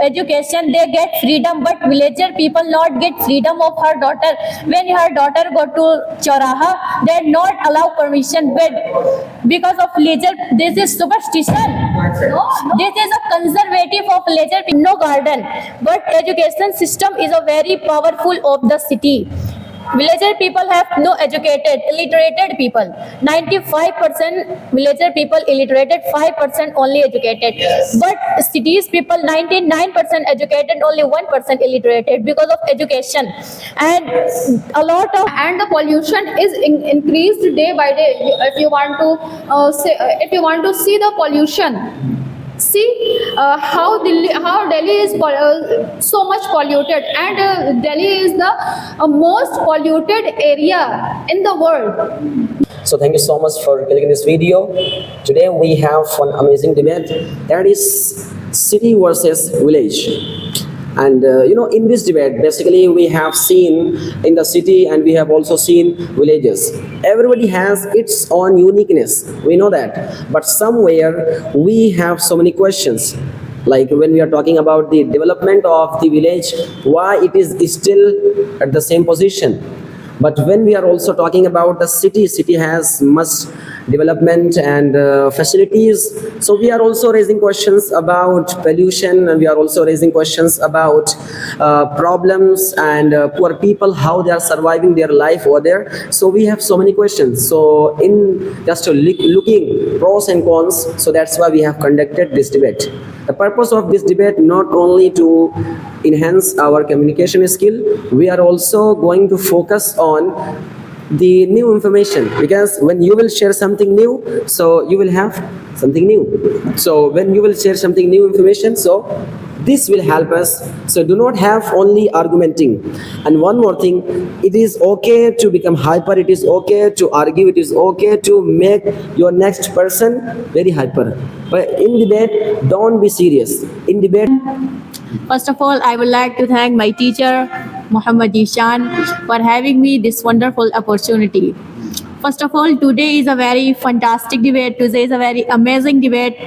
education, they get freedom, but villager people not get freedom of her daughter. When her daughter go to Chauraha, they not allow permission, but because of villager, this is superstition. This is a conservative of villager, no garden, but education system is a very powerful of the city. Villager people have no educated, illiterated people. 95% villager people illiterated, 5% only educated. Yes. But cities people 99% educated, only 1% illiterated because of education. And a lot of and the pollution is increased day by day. If you want to see the pollution, see how Delhi is so much polluted, and Delhi is the most polluted area in the world. So thank you so much for clicking this video. Today we have one amazing debate, that is city versus village. And in this debate, basically we have seen in the city and we have also seen villages. Everybody has its own uniqueness, we know that. But somewhere we have so many questions. Like when we are talking about the development of the village, why it is still at the same position. But when we are also talking about the city has much development and facilities. So we are also raising questions about pollution, and we are also raising questions about problems and poor people, how they are surviving their life over there. So we have so many questions. So in just looking pros and cons, so that's why we have conducted this debate. The purpose of this debate not only to enhance our communication skill, we are also going to focus on the new information, because when you will share something new, so you will have something new. So when you will share something new information, so this will help us. So do not have only argumenting. And one more thing, it is okay to become hyper, it is okay to argue, it is okay to make your next person very hyper. But in debate, don't be serious. In debate, First of all, I would like to thank my teacher, Muhammad Ishan, for having me this wonderful opportunity. First of all, today is a very fantastic debate. Today is a very amazing debate.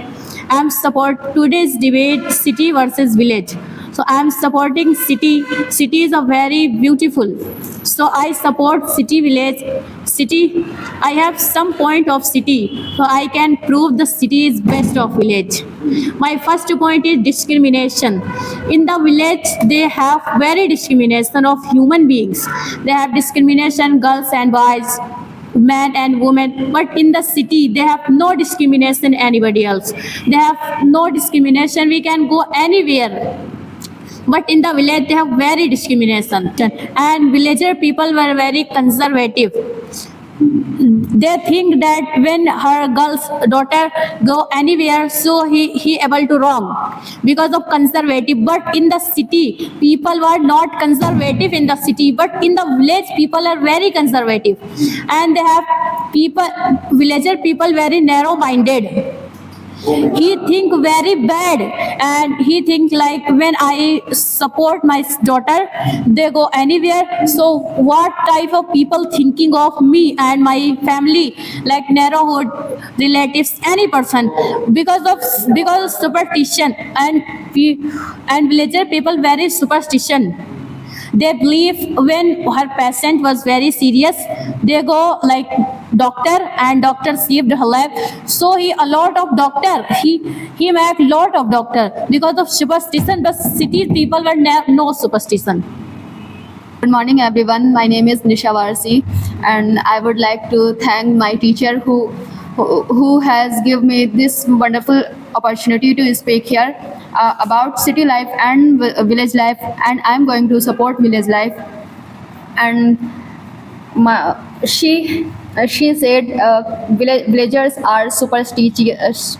I am support today's debate, city versus village. So I am supporting city. City is a very beautiful. So I support city, village. City, I have some point of city, so I can prove the city is best of village. My first point is discrimination. In the village, they have very discrimination of human beings. They have discrimination, girls and boys, men and women, but in the city they have no discrimination anybody else. They have no discrimination, we can go anywhere. But in the village they have very discrimination, and villager people were very conservative. They think that when her girl's daughter go anywhere, so he able to wrong because of conservative. But in the city, people were not conservative in the city, but in the village, people are very conservative, and they have villager people very narrow-minded. He think very bad, and he think like when I support my daughter, they go anywhere. So what type of people thinking of me and my family, like neighborhood relatives, any person, because of superstition, and villager people very superstition. They believe when her patient was very serious, they go like doctor, and doctor saved her life. So he a lot of doctor. He make lot of doctor because of superstition. But city people were no superstition. Good morning, everyone. My name is Nisha Varsi, and I would like to thank my teacher who has given me this wonderful opportunity to speak here about city life and village life, and I'm going to support village life. And she said villagers are superstitious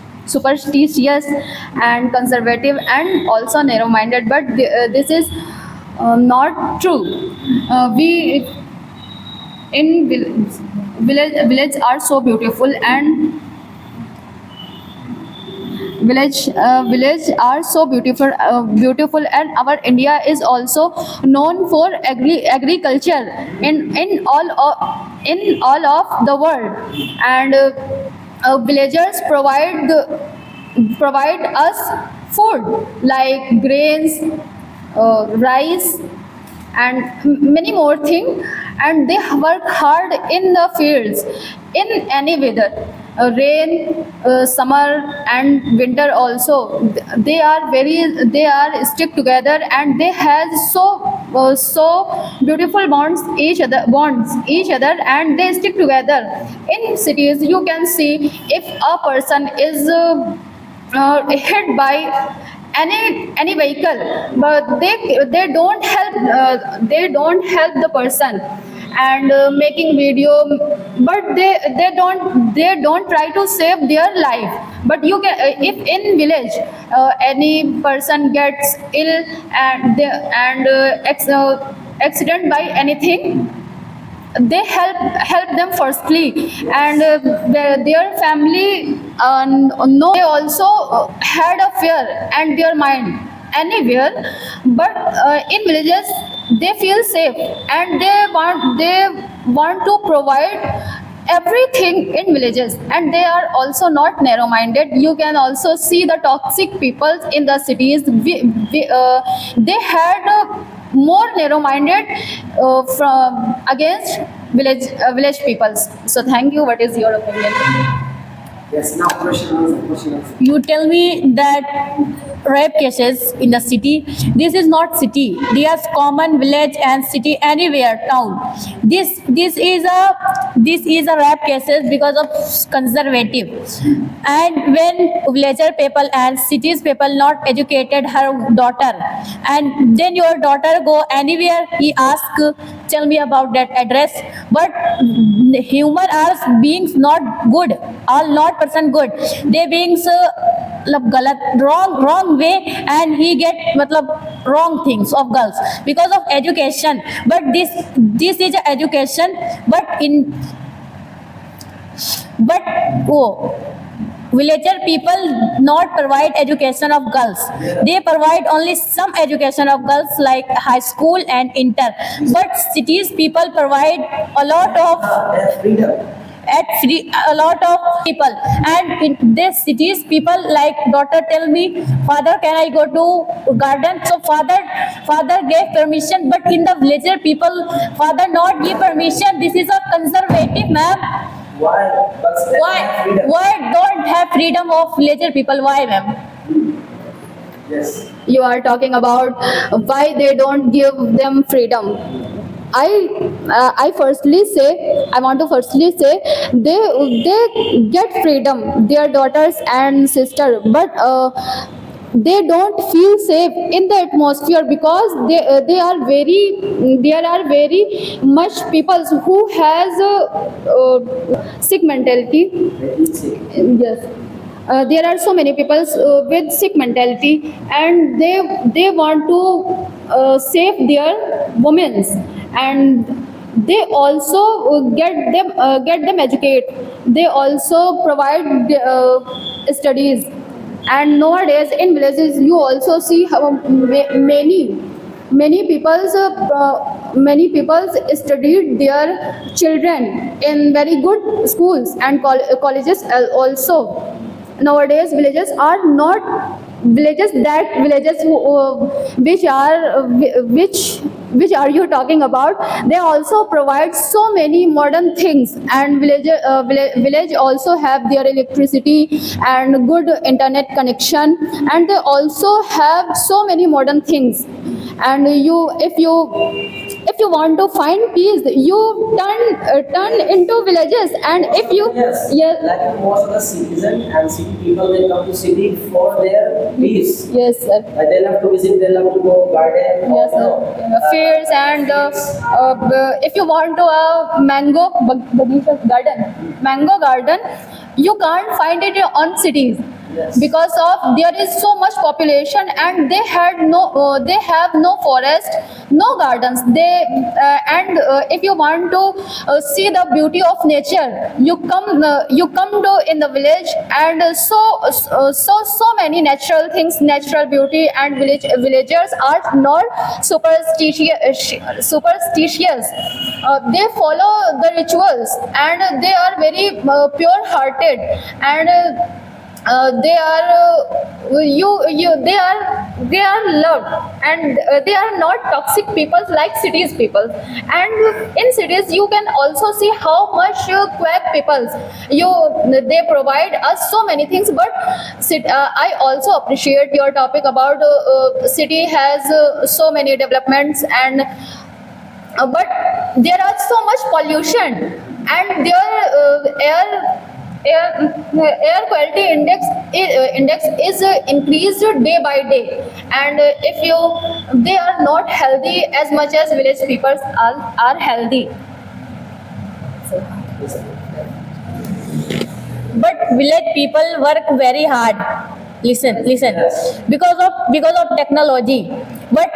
and conservative and also narrow-minded, but this is not true. We in village are so beautiful, and village are so beautiful, and our India is also known for agriculture in all of the world, and villagers provide us food like grains, rice, and many more things, and they work hard in the fields in any weather, rain, summer and winter also. They are stick together, and they have so beautiful bonds each other, and they stick together. In cities you can see, if a person is hit by any vehicle, but they don't help the person, and making video, but they don't try to save their life. But you can, if in village any person gets ill, and accident by anything, they help them firstly, and their family know. They also had a fear and their mind anywhere, but in villages they feel safe, and they want to provide everything in villages, and they are also not narrow minded. You can also see the toxic people in the cities. They had more narrow minded from against village peoples. So thank you. What is your opinion? Yes, now question. You tell me that rape cases in the city, this is not city, they are common village and city, anywhere town. This is a rape cases because of conservative, and when villager people and cities people not educated her daughter, and then your daughter go anywhere, he ask, tell me about that address. But human are beings not good, all not person good, they beings मतलब गलत wrong way, and he get मतलब wrong things of girls because of education. But this is a education, but villager people not provide education of girls, they provide only some education of girls like high school and inter. But cities people provide a lot of Freedom. a lot of people, and in these cities people like daughter tell me, father can I go to garden, so father gave permission, but in the villager people father not give permission. This is a conservative, ma'am. Why? But they have freedom. Why don't have freedom of villager people? Why, ma'am? Yes. You are talking about why they don't give them freedom. I want to firstly say they get freedom, their daughters and sister, but they don't feel safe in the atmosphere, because there are very much people who has sick mentality. Yes. There are so many people with sick mentality, and they want to save their women, and they also get them educate. They also provide studies, and nowadays in villages you also see how many people studied their children in very good schools and colleges also. Nowadays villages are not villages which are you talking about. They also provide so many modern things, and village also have their electricity and good internet connection, and they also have so many modern things. And if you want to find peace, you turn into villages, and if you Yes. Like most of the citizen and city people, they come to city for their peace. yes sir. Like they love to visit, they love to go garden. Yes, or, sir. Fields, and if you want to a mango garden, you can't find it on cities. Yes. Because of there is so much population, and they have no forest, no gardens. And if you want to see the beauty of nature, you come to in the village, and so many natural things, natural beauty, and villagers are not superstitious. They follow the rituals, and they are very pure hearted, and they are loved, and they are not toxic people like cities people. And in cities you can also see how much quack people, they provide us so many things. But I also appreciate your topic about city has so many developments, and but there are so much pollution, and their air quality index is increased day by day. And if you they are not healthy as much as village people are healthy. But village people work very hard. Listen, because of technology. But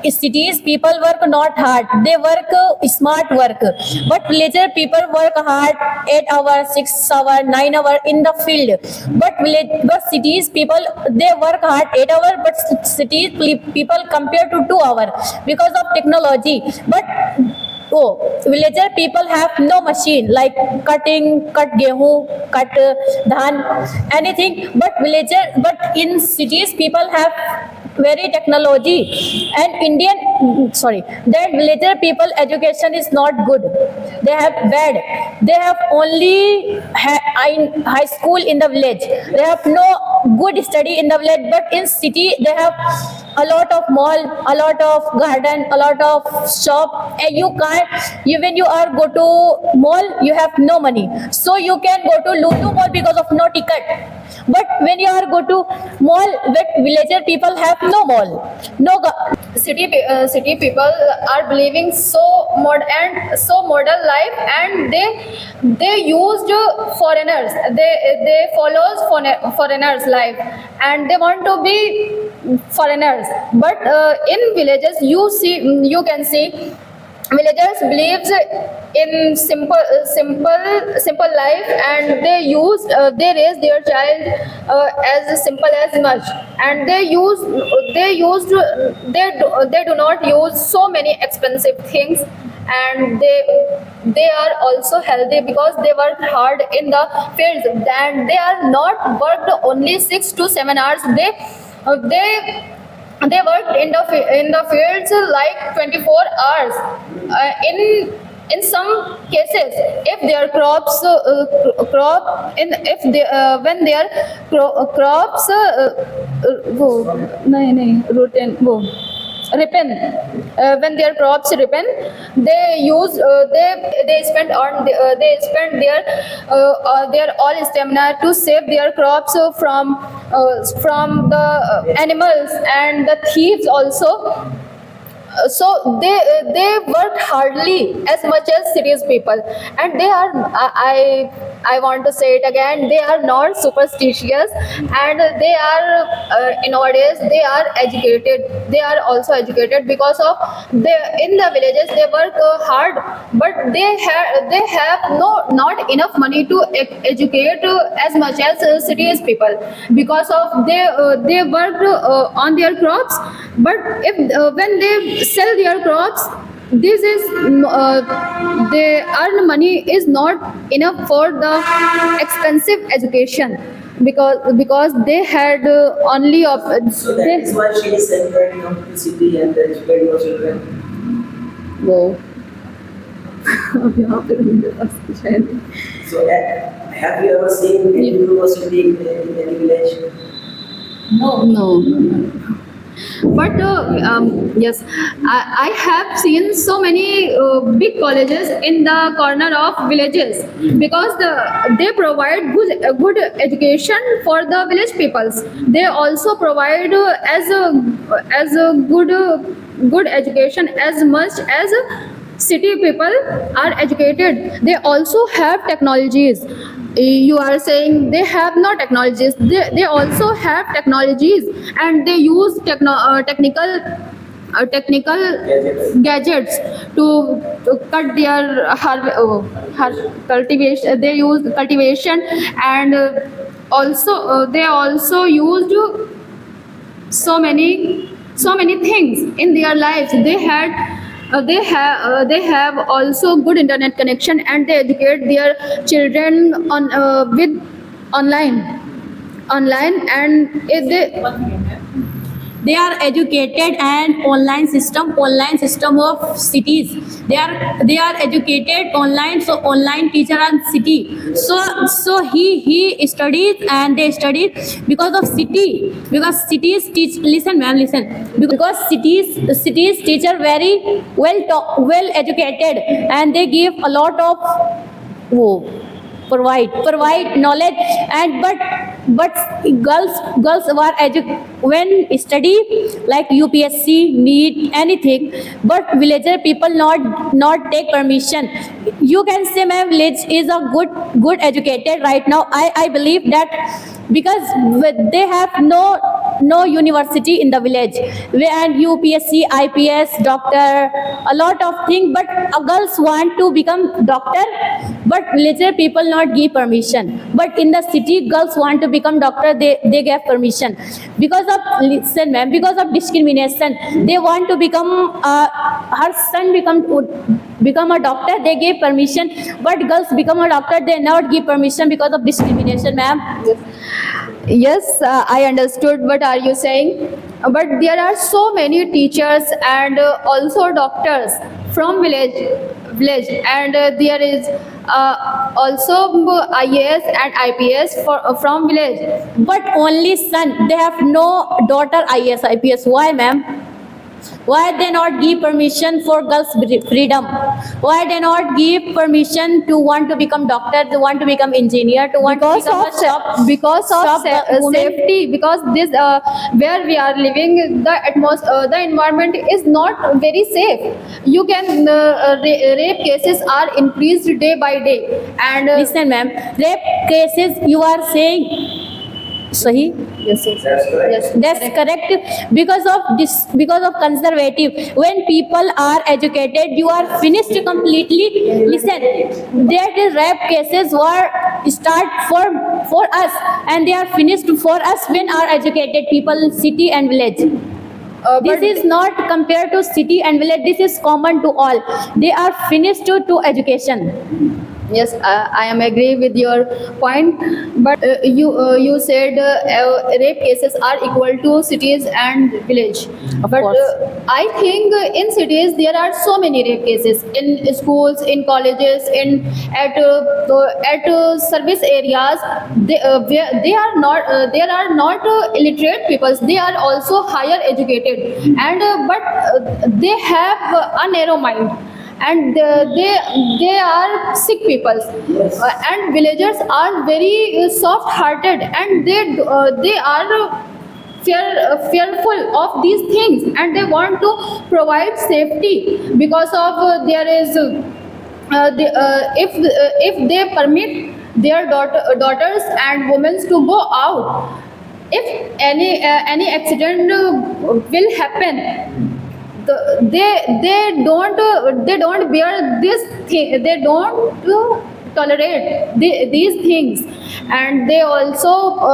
cities people work not hard. They work smart work. But villager people work hard 8 hours, 6 hours, 9 hours in the field. But cities people they work hard 8 hours. But people compare to 2 hours because of technology. But villager people have no machine like cut gehu, cut dhan, anything. But in cities people have very technology. And that villager people education is not good. They have bad. They have only high school in the village. They have no good study in the village. But in city they have a lot of mall, a lot of garden, a lot of shop, and when you are go to mall, you have no money, so you can go to Lulu mall because of no ticket. But when you are go to mall, but villager people have no mall, no City people are believing so modern life, and they used foreigners, they follows foreigners life, and they want to be foreigners. But in villages you can see villagers believes in simple life, and they raise their child as simple as much, and they do not use so many expensive things. And they are also healthy because they work hard in the fields, and they are not worked only 6 to 7 hours. They worked in the fields like 24 hours. In some cases, if their crops when their crops ripen, when their crops ripen, they spend their all stamina to save their crops from the animals and the thieves also. So they work hardly as much as cities people, and they are I want to say it again, they are not superstitious, and they are nowadays they are educated. They are also educated because of in the villages they work hard, but they have not enough money to educate as much as cities people, because of they work on their crops. But if when they sell their crops, this is they earn money is not enough for the expensive education, because they had only So that is why she is saying that come to the city and educate your children. वो So have you ever seen any university in any village? No. But yes, I have seen so many big colleges in the corner of villages, because they provide good education for the village peoples. They also provide as a good education as much as city people are educated. They also have technologies. You are saying they have no technologies. They also have technologies, and they use technical gadgets to cut their cultivation. They use cultivation, and also they also used so many things in their lives. They have also good internet connection, and they educate their children on with online. online, and if they are educated and online system of cities. They are educated online, so online teacher and city. So he studies and they study because of city, because cities teach, listen ma'am, listen, because cities teacher very well educated, and they give a lot of provide knowledge. And but girls were when study like UPSC, need anything, but villager people not take permission. You can say my village is a good educated right now. I believe that because they have no university in the village, and UPSC, IPS, doctor, a lot of things, but girls want to become doctor, but villager people not give permission. But in the city, girls want to become doctor, they give permission. Because of, listen ma'am, because of discrimination, they want to become her son become a doctor, they give permission, but girls become a doctor, they not give permission because of discrimination, ma'am. Yes, I understood what are you saying. But there are so many teachers and also doctors from village, and there is also IAS and IPS from village. But only son, they have no daughter IAS, IPS. Why, ma'am? Why they not give permission for girls freedom? Why they not give permission to want to become doctor, to want to become engineer, to want Because to become of a shop? because of shop woman? safety, because this where we are living, the environment is not very safe. You can rape cases are increased day by day, and Listen, ma'am, rape cases you are saying. Sahi? yes, That's correct. yes, That's correct. Because of this, because of conservative. When people are educated, you are finished completely. Listen, there is rape cases were start for us, and they are finished for us when our educated people, city and village. This but is not compared to city and village. This is common to all. They are finished to education. yes, I am agree with your point. But you said rape cases are equal to cities and village. Of But course. I think in cities there are so many rape cases in schools, in colleges, at service areas. They are not there are not illiterate people. They are also higher educated, and they have a narrow mind, and they are sick people. And villagers are very soft hearted, and they are fearful of these things, and they want to provide safety because of there is if they permit their daughters and women to go out, if any accident will happen, they don't bear this thing, they don't tolerate these things. And they also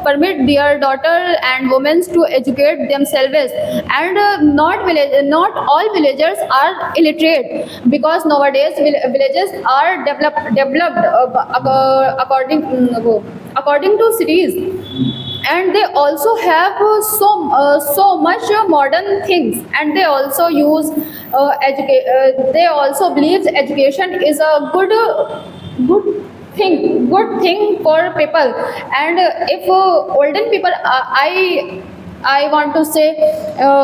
permit their daughter and women to educate themselves. And not all villagers are illiterate, because nowadays villages are developed according to cities, and they also have so much modern things, and they also use they also believe education is a good thing for people. And if olden people, I want to say the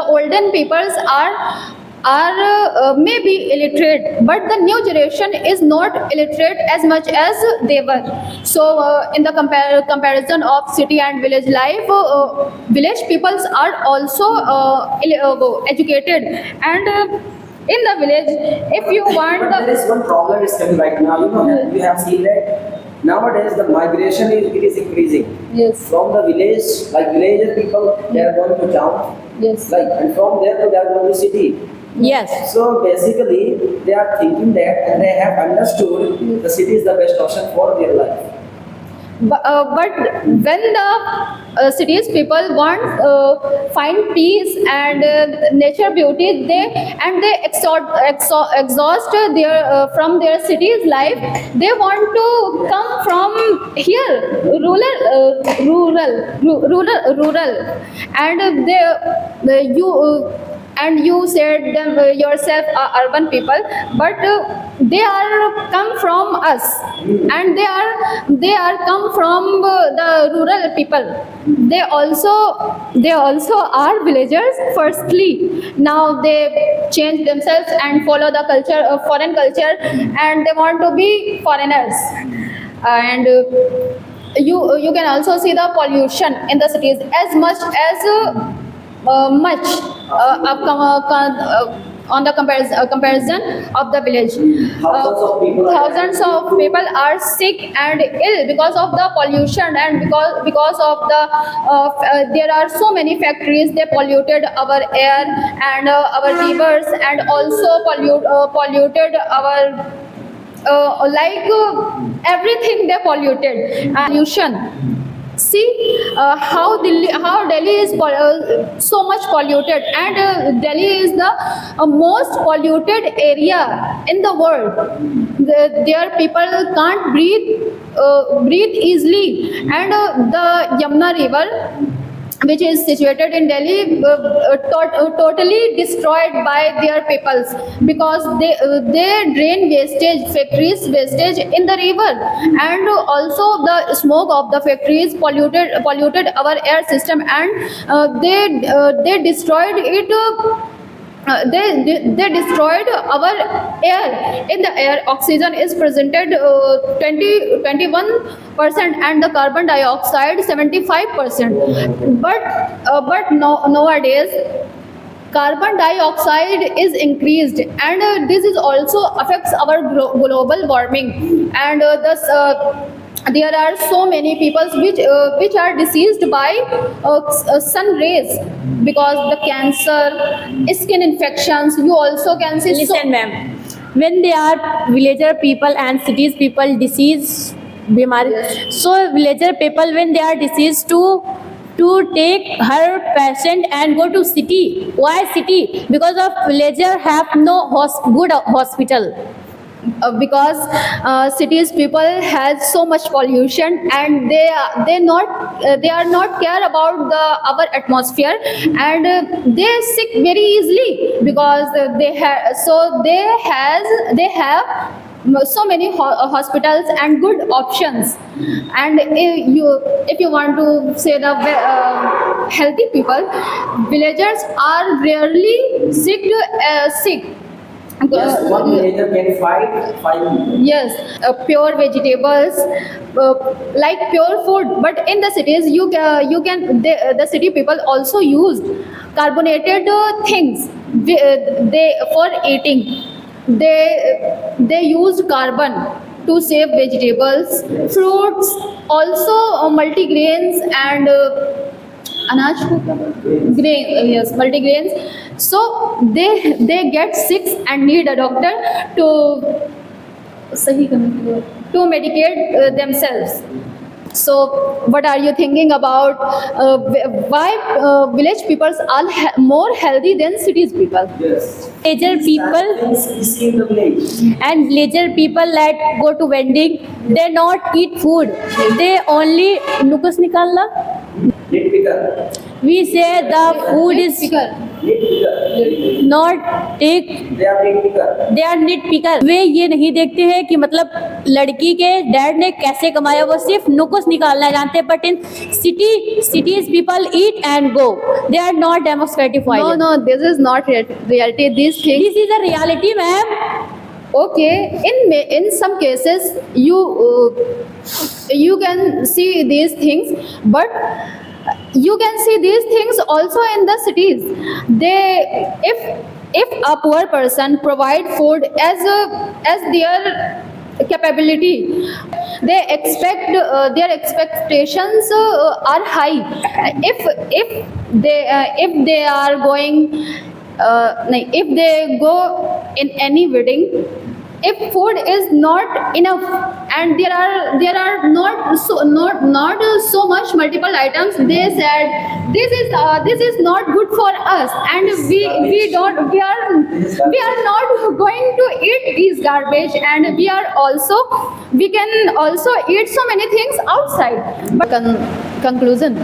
olden peoples are maybe illiterate, but the new generation is not illiterate as much as they were. So in the comparison of city and village life, village peoples are also educated. And in the village, if you want But there is one problem is coming right now. You know that we have seen that nowadays the migration is increasing. Yes. From the village, like villager people, they are going to town. Yes. Like, and from there they are going to city. Yes. So basically, they are thinking that, and they have understood the city is the best option for their life. But when the cities people want find peace and nature beauty. They exhaust their from their city's life. They want to come from here, rural, and and you said them yourself urban people, but they are come from us, and they are come from the rural people. They also are villagers firstly. Now they change themselves and follow the culture, foreign culture, and they want to be foreigners. And you can also see the pollution in the cities as much as much on the comparison of the village. Thousands of people are sick and ill because of the pollution, and because of the there are so many factories. They polluted our air and our rivers, and also polluted our everything they polluted. Pollution. See how Delhi is so much polluted, and Delhi is the most polluted area in the world. There people can't breathe easily, and the Yamuna River, which is situated in Delhi, totally destroyed by their peoples, because they drain wastage, factories wastage in the river, and also the smoke of the factories polluted our air system, and they destroyed it. They destroyed our air. In the air, oxygen is presented 21%, and the carbon dioxide 75%. But nowadays carbon dioxide is increased, and this is also affects our global warming, and there are so many people which are deceased by sun rays, because the cancer, skin infections. You also can see. Listen, ma'am. When they are villager people and cities people disease, बीमारी, so villager people when they are deceased to take her patient and go to city. Why city? Because of villager have no good hospital. Because cities people has so much pollution, and they are not care about our atmosphere, and they sick very easily, because they have so many hospitals and good options. And if you want to say the healthy people, villagers are rarely sick. Yes, one villager can fight. Yes, pure vegetables, like pure food. But in the cities, the city people also use carbonated things. They for eating. They used carbon to save vegetables, fruits, also multigrains and अनाज को क्या बोलते हैं? Grain, yes, multigrains. So they get sick and need a doctor to सही करने के लिए, to medicate themselves. So what are you thinking about why village peoples are more healthy than cities people? Yes. Villager people Is in the village. and villager people that go to vending, they not eat food. They only nukus nikalna. Nitpicker. We say the food is Nitpicker. not take. They are nitpicker. They are nitpicker. वे ये नहीं देखते हैं कि मतलब लड़की के dad ने कैसे कमाया, वो सिर्फ नुकुस निकालना जानते हैं. But in cities people eat and go. They are not democratic. No, this is not reality. These things. This is a reality, ma'am. Okay, in some cases you can see these things, but you can see these things also in the cities. If a poor person provide food as their capability, they expect their expectations are high. If they are going if they go in any wedding, if food is not enough and there are not so much multiple items, they said this is not good for us, and we are not going to eat these garbage, and we can also eat so many things outside. But conclusion,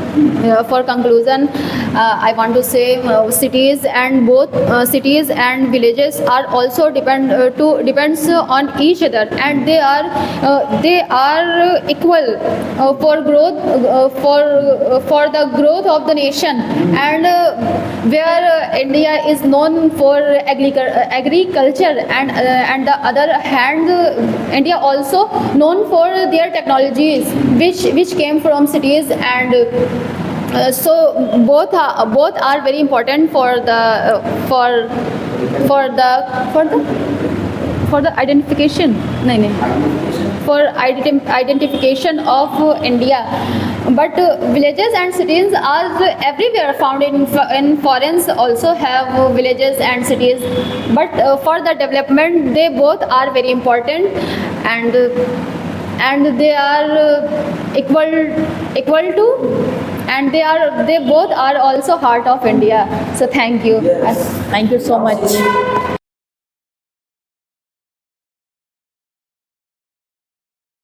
I want to say cities and both cities and villages are also depends on each other, and they are equal for growth, for the growth of the nation. And where India is known for agriculture, and the other hand, India also known for their technologies which came from cities, and so both are very important for the identification, for identification of India. But villages and cities are everywhere found. In foreigns also have villages and cities, but for the development they both are very important, and they are equal to, and they both are also heart of India. So thank you. Thank you so much.